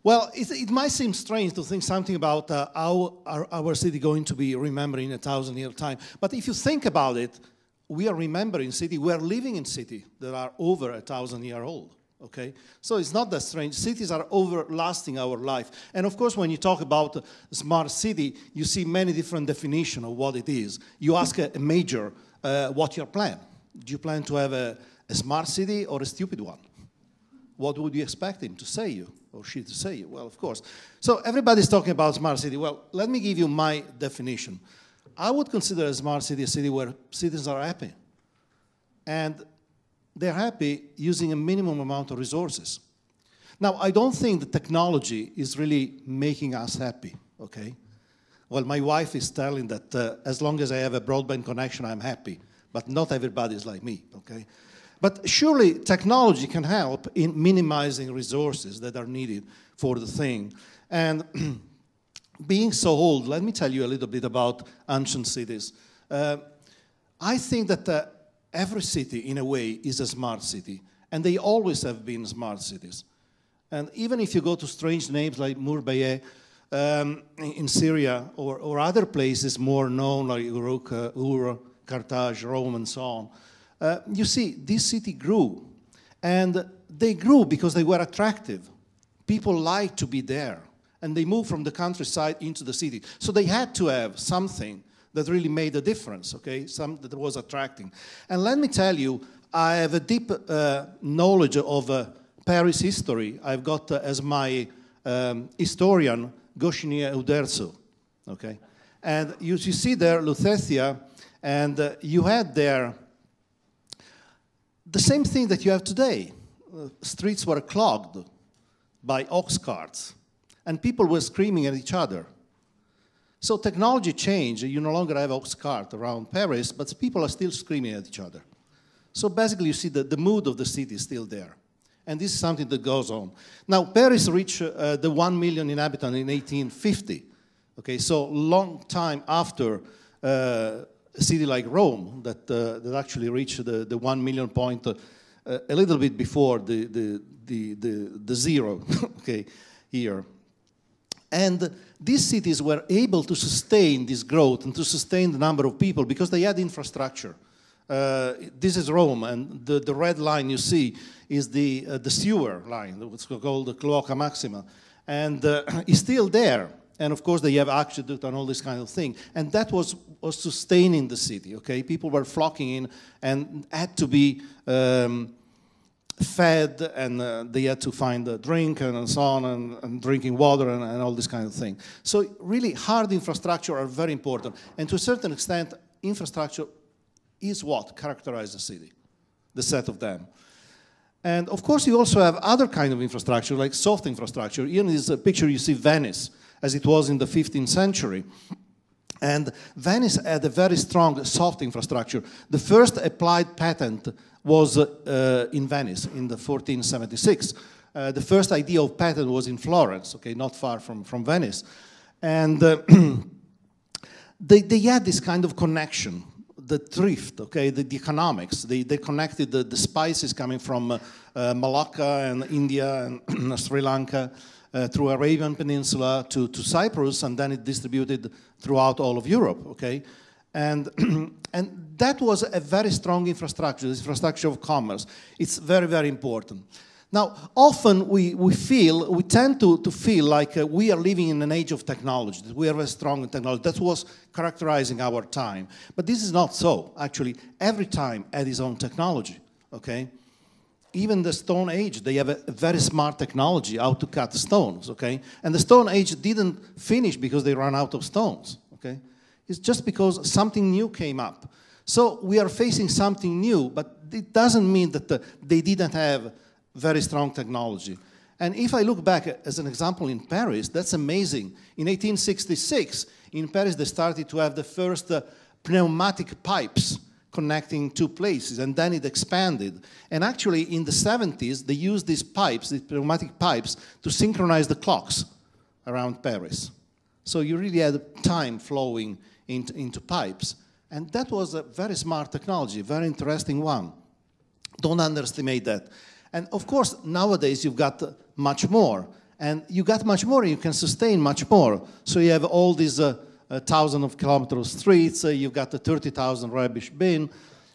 Well, it might seem strange to think something about how our city going to be remembered in 1,000-year time. But if you think about it, we are remembering city, we are living in city that are over 1,000-year old. Okay, so it's not that strange. Cities are overlasting our life. And of course, when you talk about a smart city, you see many different definitions of what it is. You ask a major, what's your plan? Do you plan to have a smart city or a stupid one? What would you expect him to say you, or she to say you? Well, of course. So everybody's talking about smart city. Well, let me give you my definition. I would consider a smart city a city where citizens are happy. And they're happy using a minimum amount of resources. Now, I don't think the technology is really making us happy, okay? Well, my wife is telling that as long as I have a broadband connection, I'm happy. But not everybody is like me, okay? But surely technology can help in minimizing resources that are needed for the thing. And being so old, let me tell you a little bit about ancient cities. I think that every city, in a way, is a smart city. And they always have been smart cities. And even if you go to strange names like Murbayeh in Syria or other places more known like Uruk, Ur, Carthage, Rome, and so on, you see, this city grew. And they grew because they were attractive. People liked to be there. And they moved from the countryside into the city. So they had to have something that really made a difference, okay? Some that was attracting. And let me tell you, I have a deep knowledge of Paris history. I've got as my historian, Goscinny Uderzo, okay? And you see there Lutetia, and you had there the same thing that you have today. Streets were clogged by ox carts, and people were screaming at each other. So technology changed. You no longer have ox cart around Paris, but people are still screaming at each other. So basically, you see that the mood of the city is still there. And this is something that goes on. Now, Paris reached the 1 million inhabitants in 1850. Okay, so long time after a city like Rome that actually reached the 1 million point a little bit before the zero, okay, here. And these cities were able to sustain this growth and to sustain the number of people because they had infrastructure. This is Rome, and the red line you see is the sewer line, what's called the Cloaca Maxima. And it's still there. And of course, they have aqueduct and all this kind of thing. And that was sustaining the city, okay? People were flocking in and had to be fed, and they had to find a drink and so on, and drinking water and all this kind of thing. So really hard infrastructure are very important. And to a certain extent, infrastructure is what characterizes the city, the set of them. And of course, you also have other kind of infrastructure, like soft infrastructure. Here in this picture, you see Venice, as it was in the 15th century. And Venice had a very strong soft infrastructure. The first applied patent was in Venice in the 1476. The first idea of patent was in Florence, okay, not far from Venice. And they had this kind of connection, the thrift, okay, the economics. They connected the spices coming from Malacca and India and Sri Lanka through Arabian Peninsula to Cyprus, and then it distributed throughout all of Europe, okay? And that was a very strong infrastructure, this infrastructure of commerce. It's very, very important. Now, often we tend to feel like we are living in an age of technology, that we are very strong in technology. That was characterizing our time. But this is not so. Actually, every time had its own technology, okay? Even the Stone Age, they have a very smart technology how to cut stones, okay? And the Stone Age didn't finish because they ran out of stones, okay? It's just because something new came up. So we are facing something new, but it doesn't mean that they didn't have very strong technology. And if I look back as an example in Paris, that's amazing. In 1866, in Paris, they started to have the first pneumatic pipes connecting two places, and then it expanded. And actually, in the 70s, they used these pipes, these pneumatic pipes, to synchronize the clocks around Paris. So you really had time flowing into pipes. And that was a very smart technology, a very interesting one. Don't underestimate that. And of course, nowadays, you've got much more. And you got much more, you can sustain much more. So you have all these thousands of kilometers of streets, you've got the 30,000 rubbish bin,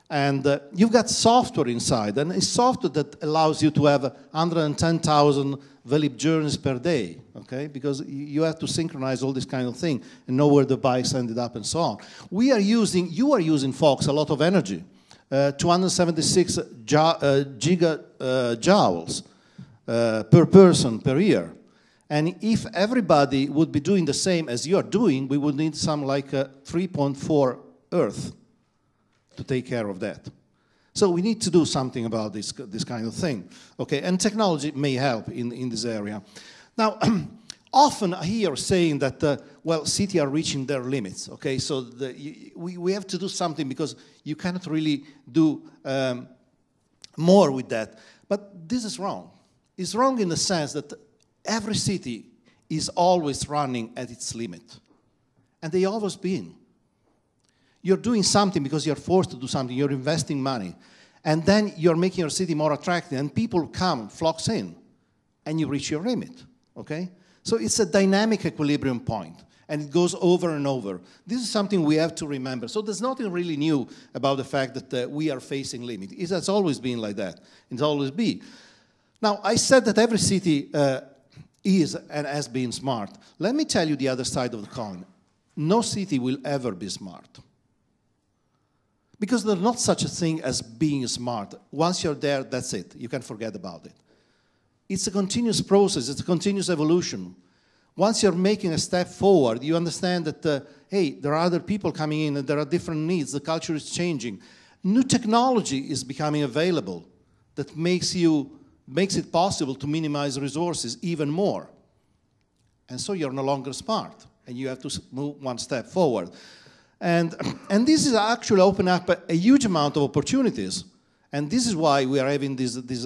and you've got software inside. And it's software that allows you to have 110,000 valid journeys per day, okay? Because you have to synchronize all this kind of thing and know where the bikes ended up and so on. You are using, folks, a lot of energy. 276 gigajoules per person per year. And if everybody would be doing the same as you're doing, we would need some like 3.4 Earth to take care of that. So we need to do something about this kind of thing. Okay, and technology may help in this area. Now, often I hear saying that, well, cities are reaching their limits. Okay, so we have to do something because you cannot really do more with that. But this is wrong. It's wrong in the sense that every city is always running at its limit. And they always been. You're doing something because you're forced to do something. You're investing money. And then you're making your city more attractive. And people come, flocks in. And you reach your limit. Okay? So it's a dynamic equilibrium point. And it goes over and over. This is something we have to remember. So there's nothing really new about the fact that we are facing limit. It has always been like that. It's always be. Now, I said that every city is and has been smart. Let me tell you the other side of the coin. No city will ever be smart. Because there's not such a thing as being smart. Once you're there, that's it. You can forget about it. It's a continuous process. It's a continuous evolution. Once you're making a step forward, you understand that, hey, there are other people coming in and there are different needs. The culture is changing. New technology is becoming available that makes it possible to minimize resources even more. And so you're no longer smart, and you have to move one step forward. And this is actually open up a huge amount of opportunities. And this is why we are having this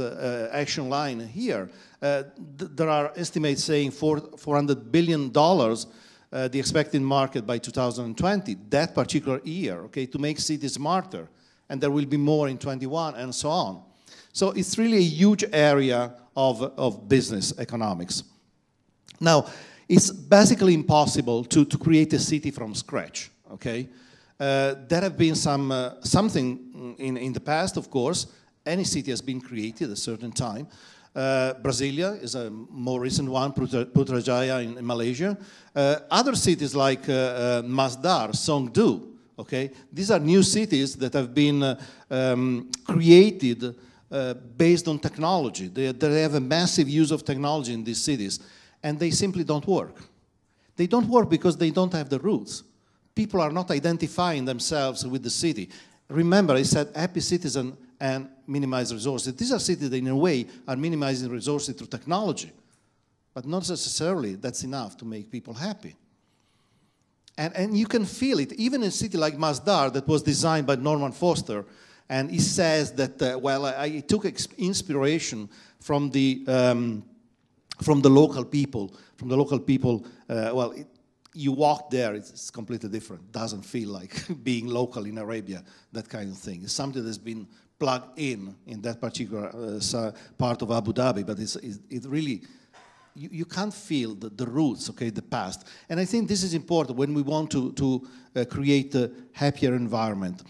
action line here. There are estimates saying $400 billion, the expected market by 2020, that particular year, okay, to make cities smarter. And there will be more in 21 and so on. So it's really a huge area of business economics. Now, it's basically impossible to create a city from scratch, okay? There have been something in the past, of course. Any city has been created at a certain time. Brasilia is a more recent one, Putrajaya in Malaysia. Other cities like Masdar, Songdo, okay? These are new cities that have been created based on technology. They have a massive use of technology in these cities, and they simply don't work. They don't work because they don't have the roots. People are not identifying themselves with the city. Remember, I said happy citizen and minimize resources. These are cities that, in a way, are minimizing resources through technology, but not necessarily that's enough to make people happy. And you can feel it, even in a city like Masdar that was designed by Norman Foster. And he says that, well, I took inspiration from the local people. From the local people, well, you walk there, it's completely different. Doesn't feel like being local in Arabia, that kind of thing. It's something that's been plugged in that particular part of Abu Dhabi, but it really, you can't feel the roots, okay, the past. And I think this is important when we want to create a happier environment.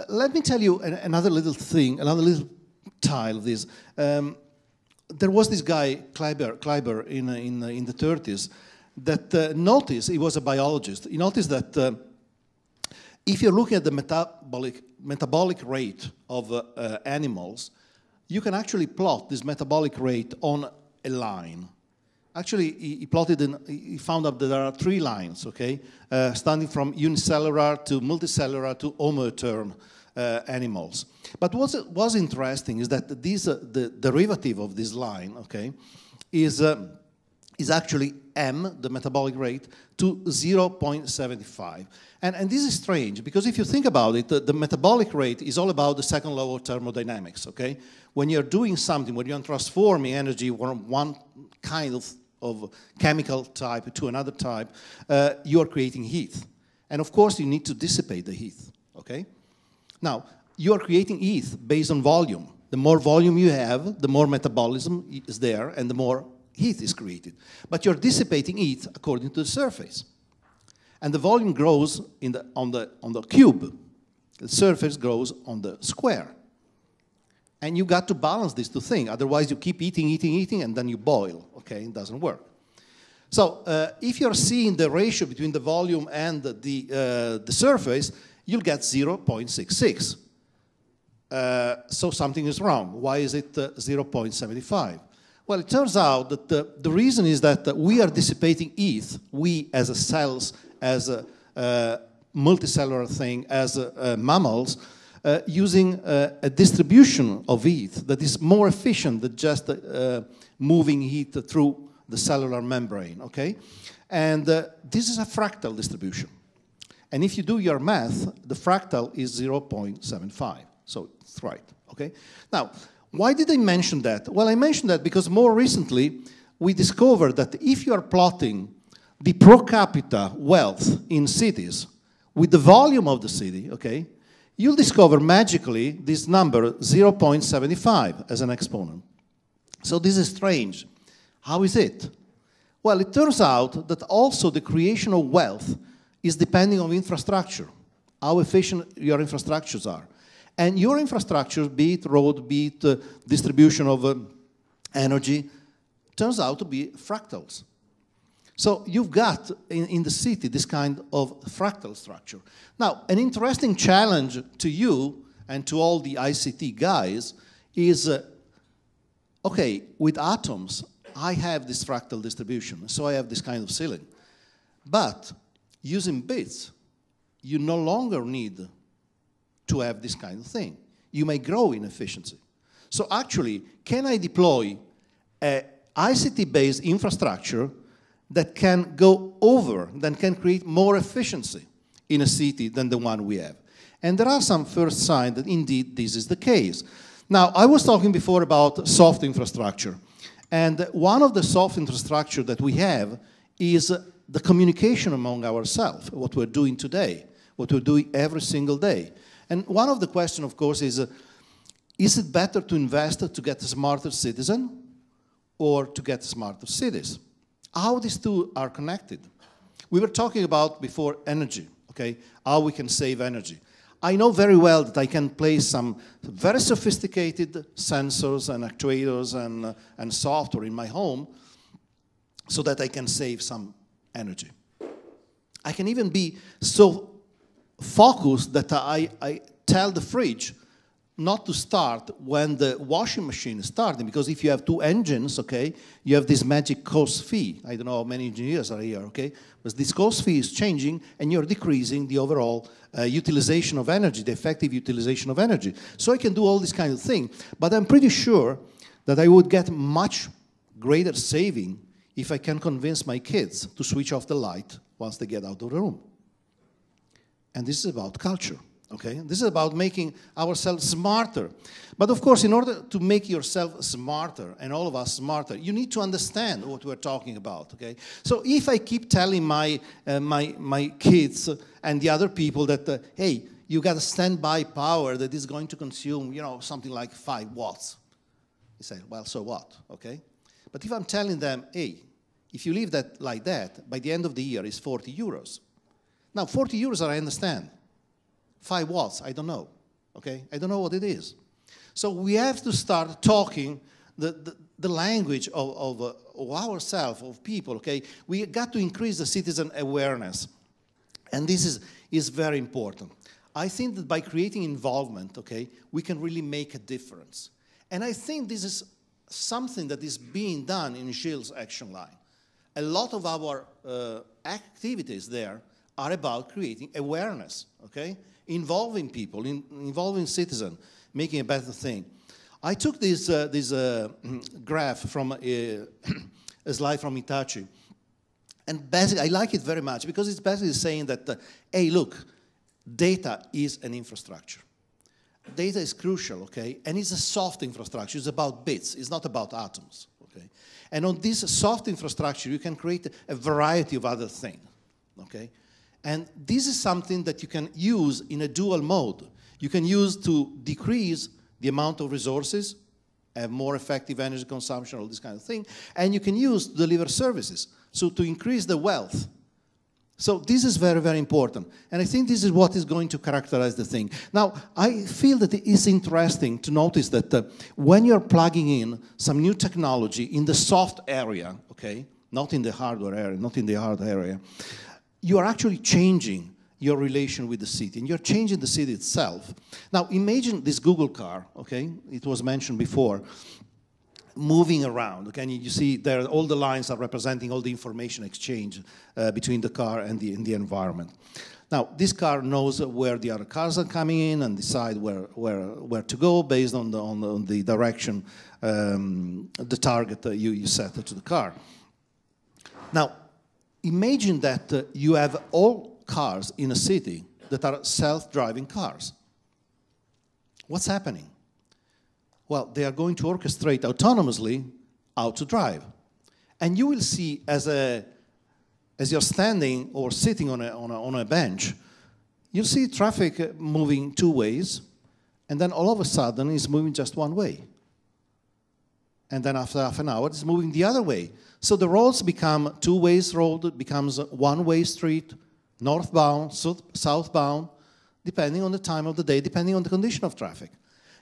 Let me tell you another little thing, another little tile of this. There was this guy, Kleiber, in the 30s, that noticed, he was a biologist, he noticed that if you're looking at the metabolic rate of animals, you can actually plot this metabolic rate on a line. Actually, he found out that there are 3 lines, okay, starting from unicellular to multicellular to homoterm animals. But what was interesting is that the derivative of this line, okay, is actually M, the metabolic rate, to 0.75. And this is strange, because if you think about it, the metabolic rate is all about the second law of thermodynamics, okay? When you're doing something, when you're transforming energy from one kind of chemical type to another type, you are creating heat. And of course, you need to dissipate the heat, okay? Now, you are creating heat based on volume. The more volume you have, the more metabolism is there, and the more heat is created. But you're dissipating heat according to the surface. And the volume grows on the cube. The surface grows on the square. And you got to balance these two things. Otherwise, you keep eating, and then you boil. Okay, it doesn't work. So if you're seeing the ratio between the volume and the surface, you'll get 0.66. So something is wrong. Why is it 0.75? Well, it turns out that the reason is that we are dissipating heat, we as a cells, as a multicellular thing, as mammals, using a distribution of heat that is more efficient than just moving heat through the cellular membrane, okay? And this is a fractal distribution. And if you do your math, the fractal is 0.75. So it's right, okay? Now, why did I mention that? Well, I mentioned that because more recently, we discovered that if you are plotting the per capita wealth in cities with the volume of the city, okay, you'll discover magically this number 0.75 as an exponent. So this is strange. How is it? Well, it turns out that also the creation of wealth is depending on infrastructure, how efficient your infrastructures are. And your infrastructure, be it road, be it distribution of energy, turns out to be fractals. So you've got in the city this kind of fractal structure. Now, an interesting challenge to you and to all the ICT guys is, okay, with atoms, I have this fractal distribution, so I have this kind of ceiling. But using bits, you no longer need to have this kind of thing. You may grow in efficiency. So actually, can I deploy an ICT-based infrastructure that can go over, that can create more efficiency in a city than the one we have? And there are some first signs that indeed this is the case. Now, I was talking before about soft infrastructure. And one of the soft infrastructure that we have is the communication among ourselves, what we're doing today, what we're doing every single day. And one of the questions, of course, is it better to invest to get a smarter citizen or to get smarter cities? How these two are connected. We were talking about before energy, okay, how we can save energy. I know very well that I can place some very sophisticated sensors and actuators and software in my home so that I can save some energy. I can even be so focused that I tell the fridge not to start when the washing machine is starting, because if you have two engines, okay, you have this magic cost fee. I don't know how many engineers are here, okay? But this cost fee is changing and you're decreasing the overall utilization of energy, the effective utilization of energy. So I can do all this kind of thing, but I'm pretty sure that I would get much greater saving if I can convince my kids to switch off the light once they get out of the room. And this is about culture. Okay? This is about making ourselves smarter. But of course, in order to make yourself smarter, and all of us smarter, you need to understand what we're talking about. Okay? So if I keep telling my kids and the other people that, hey, you got a standby power that is going to consume, you know, something like 5 watts. They say, well, so what? Okay? But if I'm telling them, hey, if you leave that like that, by the end of the year, it's 40 euros. Now, 40 euros, I understand. 5 watts, I don't know, okay? I don't know what it is. So we have to start talking the language of ourselves, of people, okay? We got to increase the citizen awareness. And this is very important. I think that by creating involvement, okay, we can really make a difference. And I think this is something that is being done in Gilles' action line. A lot of our activities there are about creating awareness, okay? Involving people, involving citizens, making a better thing. I took this graph from a slide from Hitachi, and basically I like it very much because it's basically saying that, hey, look, data is an infrastructure. Data is crucial, okay? And it's a soft infrastructure. It's about bits. It's not about atoms, okay? And on this soft infrastructure, you can create a variety of other things, okay? And this is something that you can use in a dual mode. You can use to decrease the amount of resources have more effective energy consumption, all this kind of thing, and you can use to deliver services, so to increase the wealth. So this is very, very important, and I think this is what is going to characterize the thing. Now, I feel that it is interesting to notice that when you're plugging in some new technology in the soft area, okay, not in the hardware area, not in the hard area, you are actually changing your relation with the city, and you're changing the city itself. Now, imagine this Google car, okay, it was mentioned before, moving around, okay, and you see there all the lines are representing all the information exchange between the car and the environment. Now, this car knows where the other cars are coming in and decide where to go based on the direction, the target that you set to the car. Now, imagine that you have all cars in a city that are self-driving cars. What's happening? Well, they are going to orchestrate autonomously how to drive. And you will see as you're standing or sitting on a bench, you see traffic moving two ways, and then all of a sudden it's moving just one way. And then after half an hour, it's moving the other way. So the roads become two-way road, it becomes a one-way street, northbound, southbound, depending on the time of the day, depending on the condition of traffic.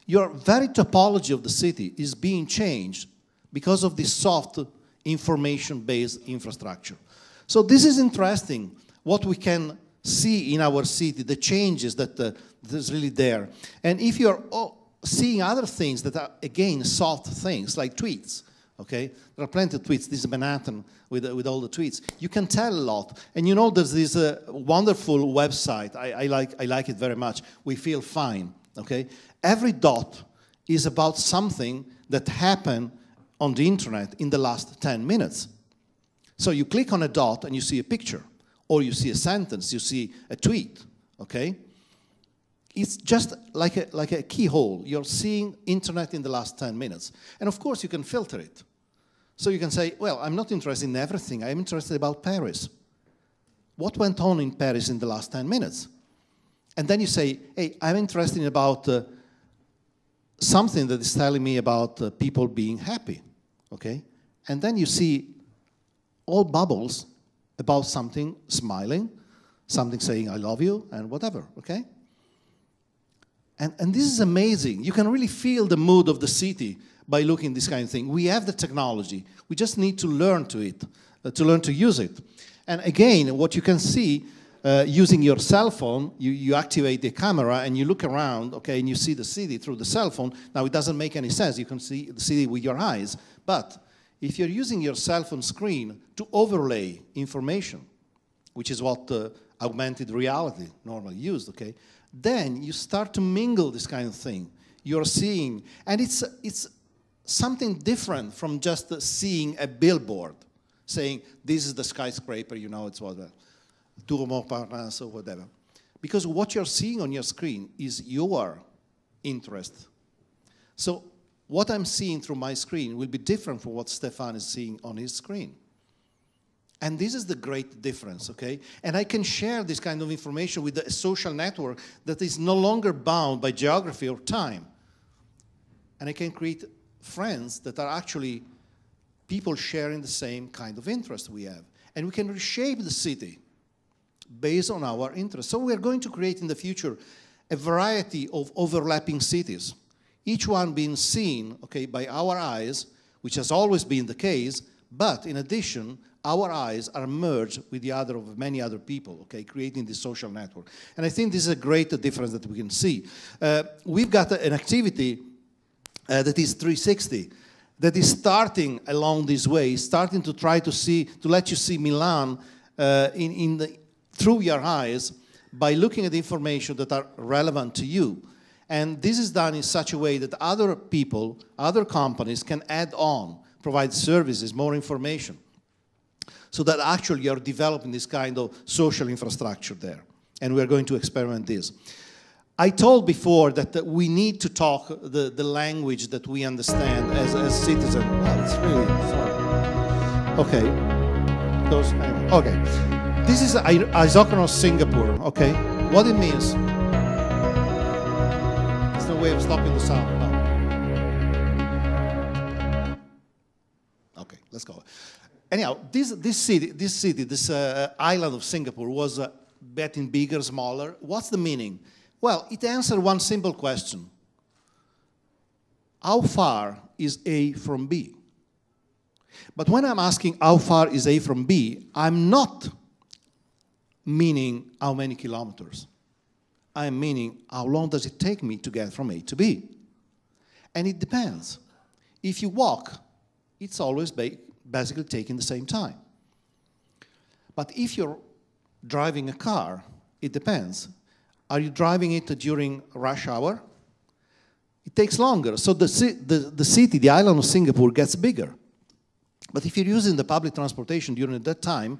Your very topology of the city is being changed because of this soft information-based infrastructure. So this is interesting, what we can see in our city, the changes that is really there. And if you're seeing other things that are, again, soft things, like tweets, okay? There are plenty of tweets. This is Manhattan with all the tweets. You can tell a lot. And you know there's this wonderful website. I like it very much. We Feel Fine, okay? Every dot is about something that happened on the internet in the last 10 minutes. So you click on a dot and you see a picture, or you see a sentence, you see a tweet, okay? It's just like a keyhole. You're seeing internet in the last 10 minutes. And of course, you can filter it. So you can say, well, I'm not interested in everything. I'm interested about Paris. What went on in Paris in the last 10 minutes? And then you say, hey, I'm interested about something that is telling me about people being happy, okay? And then you see all bubbles about something smiling, something saying, I love you, and whatever, okay? And this is amazing. You can really feel the mood of the city by looking at this kind of thing. We have the technology. We just need to learn to learn to use it. And again, what you can see, using your cell phone, you activate the camera and you look around, okay, and you see the city through the cell phone. Now, it doesn't make any sense. You can see the city with your eyes. But if you're using your cell phone screen to overlay information, which is what augmented reality normally used, okay, then you start to mingle this kind of thing. You're seeing, and it's something different from just seeing a billboard saying, this is the skyscraper, you know, it's whatever, Tour Montparnasse or whatever. Because what you're seeing on your screen is your interest. So what I'm seeing through my screen will be different from what Stefan is seeing on his screen. And this is the great difference, okay? And I can share this kind of information with a social network that is no longer bound by geography or time. And I can create friends that are actually people sharing the same kind of interest we have. And we can reshape the city based on our interests. So we are going to create in the future a variety of overlapping cities, each one being seen, okay, by our eyes, which has always been the case, but in addition, our eyes are merged with the other of many other people, okay, creating this social network. And I think this is a great difference that we can see. We've got an activity that is 360, that is starting along this way, starting to try to see, to let you see Milan through your eyes by looking at the information that are relevant to you. And this is done in such a way that other people, other companies can add on, provide services, more information, so that actually you're developing this kind of social infrastructure there. And we're going to experiment this. I told before that we need to talk the language that we understand as citizens. Well, it's really sorry. Okay. Okay. This is isochronous Singapore, okay? What it means. It's no way of stopping the sound. No. let's go. Anyhow, this island of Singapore was getting bigger, smaller. What's the meaning? Well, it answered one simple question. How far is A from B? But when I'm asking how far is A from B, I'm not meaning how many kilometers. I'm meaning how long does it take me to get from A to B? And it depends. If you walk, it's always basically taking the same time. But if you're driving a car, it depends. Are you driving it during rush hour? It takes longer. So the city, the island of Singapore, gets bigger. But if you're using the public transportation during that time,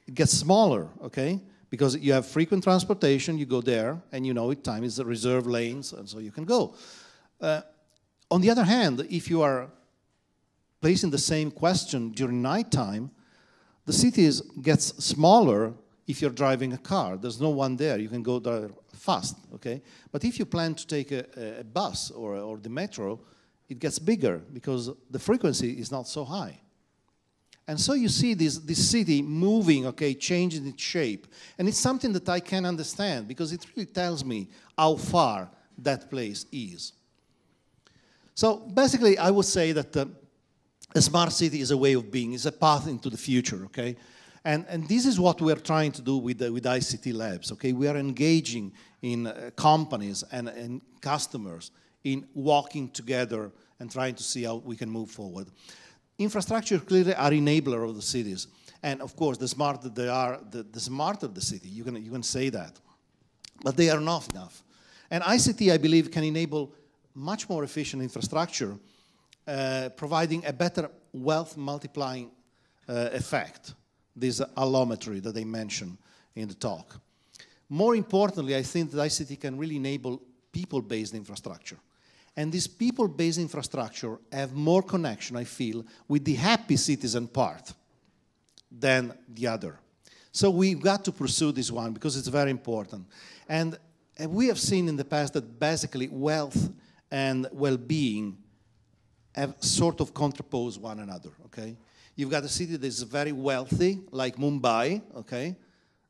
it gets smaller, okay? Because you have frequent transportation, you go there, and you know time is the reserved lanes, and so you can go. On the other hand, if you are placing the same question during nighttime, the city gets smaller if you're driving a car. There's no one there. You can go there fast, okay? But if you plan to take a bus or the metro, it gets bigger because the frequency is not so high. And so you see this city moving, okay, changing its shape. And it's something that I can understand because it really tells me how far that place is. So basically, I would say that a smart city is a way of being, is a path into the future, okay? And this is what we're trying to do with ICT Labs, okay? We are engaging in companies and customers in walking together and trying to see how we can move forward. Infrastructure clearly are enabler of the cities. And of course, the smarter they are, the smarter the city. You can say that. But they are not enough. And ICT, I believe, can enable much more efficient infrastructure, providing a better wealth multiplying effect, this allometry that they mentioned in the talk. More importantly, I think that ICT can really enable people-based infrastructure. And this people-based infrastructure have more connection, I feel, with the happy citizen part than the other. So we've got to pursue this one because it's very important. And we have seen in the past that basically wealth and well-being have sort of contraposed one another, okay? You've got a city that is very wealthy, like Mumbai, okay?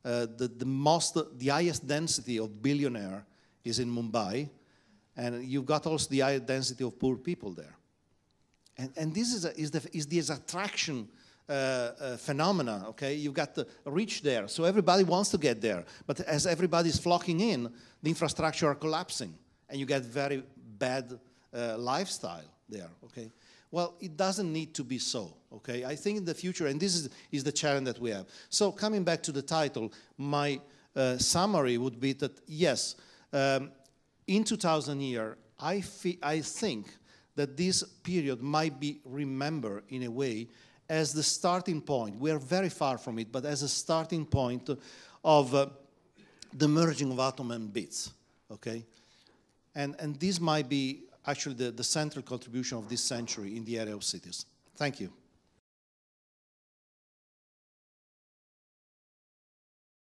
The highest density of billionaire is in Mumbai. And you've got also the higher density of poor people there. And this is this attraction phenomena, okay? You've got the rich there, so everybody wants to get there. But as everybody's flocking in, the infrastructure are collapsing, and you get very bad lifestyle there, okay? Well, it doesn't need to be so, okay? I think in the future, and this is the challenge that we have. So coming back to the title, my summary would be that, yes, in 2000 years, I think that this period might be remembered in a way as the starting point. We are very far from it, but as a starting point of the merging of atom and bits, okay? And this might be actually the central contribution of this century in the area of cities. Thank you.